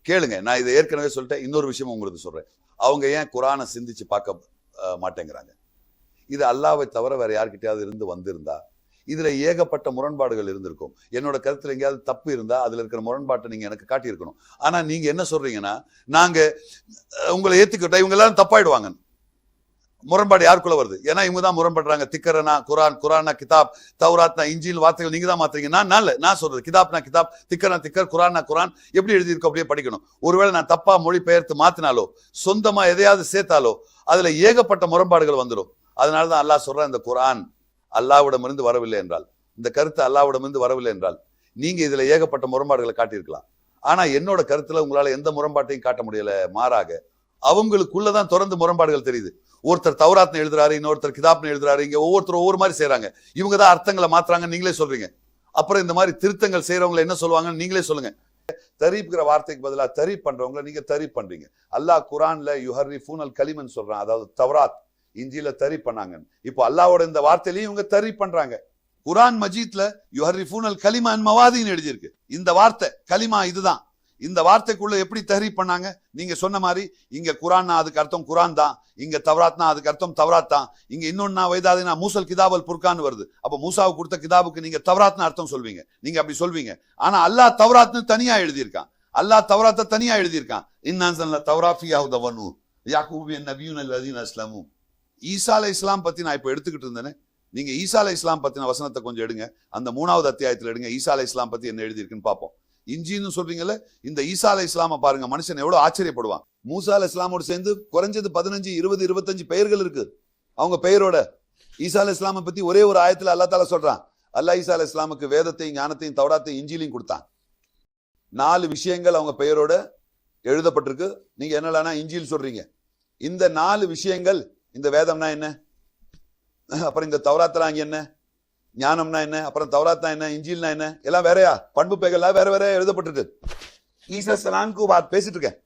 கேளுங்க, நான் இதை ஏற்கனவே சொல்லிட்டேன். இன்னொரு விஷயம் உங்களுக்கு சொல்றேன். அவங்க ஏன் குரானை சிந்திச்சு பார்க்க மாட்டேங்கிறாங்க? இது அல்லாவை தவிர வேற யார்கிட்டயாவது இருந்து வந்திருந்தா இதுல ஏகப்பட்ட முரண்பாடுகள் இருந்திருக்கும். என்னோட கருத்துல எங்கேயாவது தப்பு இருந்தா அதுல இருக்கிற முரண்பாட்டை நீங்க எனக்கு காட்டியிருக்கணும். ஆனா நீங்க என்ன சொல்றீங்கன்னா, நாங்க உங்களை ஏத்துக்கிட்டா இவங்க எல்லாரும் தப்பாயிடுவாங்க. முரண்பாடு யாருக்குள்ள வருது? ஏன்னா இவங்க தான் முரண்படுறாங்க. திக்கரனா குரான், குரானா கிதாப், தௌராத்னா இஞ்சில், வார்த்தைகள் நீங்க தான் மாத்துறீங்க. நான் சொல்றது கிதாப்னா கிதாப், திக்கர்னா திக்கர், குரான்னா குரான், எப்படி எழுதியிருக்கோம் அப்படியே படிக்கணும். ஒருவேளை நான் தப்பா மொழி பெயர்த்து மாத்தினாலோ சொந்தமா எதையாவது சேர்த்தாலோ அதுல ஏகப்பட்ட முரண்பாடுகள் வந்துடும். அதனாலதான் அல்லாஹ் சொல்ற, இந்த குரான் அல்லாஹ்விடமிருந்து வரவில்லை என்றால், இந்த கருத்து அல்லாஹ்விடமிருந்து வரவில்லை என்றால் நீங்க இதுல ஏகப்பட்ட முரண்பாடுகளை காட்டியிருக்கலாம். ஆனா என்னோட கருத்துல உங்களால எந்த முரண்பாட்டையும் காட்ட முடியல. மாறாக அவங்களுக்குள்ளதான் தொடர்ந்து முரண்பாடுகள் தெரியுது. ஒருத்தர் தௌராத்னு எழுதுறாரு, இன்னொருத்தர் கிதாப்னு எழுதுறாரு. இங்க ஒவ்வொருத்தரும் ஒவ்வொரு மாதிரி செய்யறாங்க. இவங்க தான் அர்த்தங்களை மாத்துறாங்க, நீங்களே சொல்றீங்க. அப்புறம் இந்த மாதிரி திருத்தங்கள் செய்யறவங்களை என்ன சொல்லுவாங்கன்னு நீங்களே சொல்லுங்க. தரீப்ங்கிற வார்த்தைக்கு பதிலா தரீப் பண்றவங்களை நீங்க தரீப் பண்றீங்க. அல்லாஹ் குரான்ல யுஹர்ரிஃபூனல் கலிமன் சொல்றான், அதாவது தௌராத் இஞ்சில தரீப் பண்ணாங்க. இப்போ அல்லாஹ்வோட இந்த வார்த்தையிலையும் இவங்க தரீப் பண்றாங்க. குரான் மஜீத்ல யுஹர்ரிஃபூனல் கலிமா மவாதின்னு எழுதியிருக்கு. இந்த வார்த்தை கலிமா இதுதான். இந்த வார்த்தைக்குள்ள எப்படி தஹரீப் பண்ணாங்க? நீங்க சொன்ன மாதிரி இங்க குரான்னா அதுக்கு அர்த்தம் குரான் தான், இங்க தவராத்னா அதுக்கு அர்த்தம் தவராத் தான், இங்க இன்னொன்னா வைதாதினா மூசல் கிதாபல் புர்கான்னு வருது. அப்ப மூசாவுக்கு கொடுத்த கிதாபுக்கு நீங்க தவராத்னு அர்த்தம் சொல்வீங்க, நீங்க அப்படி சொல்வீங்க. ஆனா அல்லாஹ் தவராத்னு தனியா எழுதியிருக்கான். அல்லாஹ் தவராத்தை தனியா எழுதியிருக்கான். இன்னான்ஸல்ல தௌராஃபியாஹு தவனு யாக்கூபின் நபியுன் அல்லதீன அஸ்லமு. ஈசா அலைஹிஸ்ஸலாம் பத்தி நான் இப்ப எடுத்துக்கிட்டு இருந்தேனே, நீங்க ஈசா அலைஹிஸ்ஸலாம் பத்தின வசனத்தை கொஞ்சம் எடுங்க. அந்த 3வது அத்தியாயத்துல எடுங்க. ஈசா அலைஹிஸ்ஸலாம் பத்தி என்ன எழுதியிருக்குன்னு பார்ப்போம். இஞ்சின்னு சொல்றீங்கல்ல, இந்த ஈசா அலைஹிஸ்ஸலாம பாருங்க, மனுஷன் எவ்வளவு ஆச்சரியப்படுவான். மூசா அலைஹிஸ்ஸலாமோடு சேர்ந்து குறைஞ்சது 15, 20, 25 பெயர்கள் இருக்கு அவங்க பெயரோட. ஈசா அலைஹிஸ்ஸலாம பத்தி ஒரே ஒரு ஆயத்துல அல்லாஹ் தஆலா சொல்றான். அல்லாஹ் ஈசா அலைஹிஸ்ஸலாமுக்கு வேதத்தையும் ஞானத்தையும் தௌராத்தையும் இஞ்சிலையும் கொடுத்தான். 4 விஷயங்கள் அவங்க பெயரோட எழுதப்பட்டிருக்கு. நீங்க என்னன்னா இஞ்சில் சொல்றீங்க. இந்த 4 விஷயங்கள், இந்த வேதம்னா என்ன, அப்புறம் இந்த தௌராத்லாம் அங்க என்ன, ஞானம்னா என்ன, அப்புறம் தௌராத்னா என்ன, இஞ்சில்னா என்ன, எல்லாம் வேறையா? பண்பு பெயர்கள்லாம் வேற வேற எழுதப்பட்டிருக்கு. ஈசா சலாம்க்கு பேசிட்டு இருக்கேன்.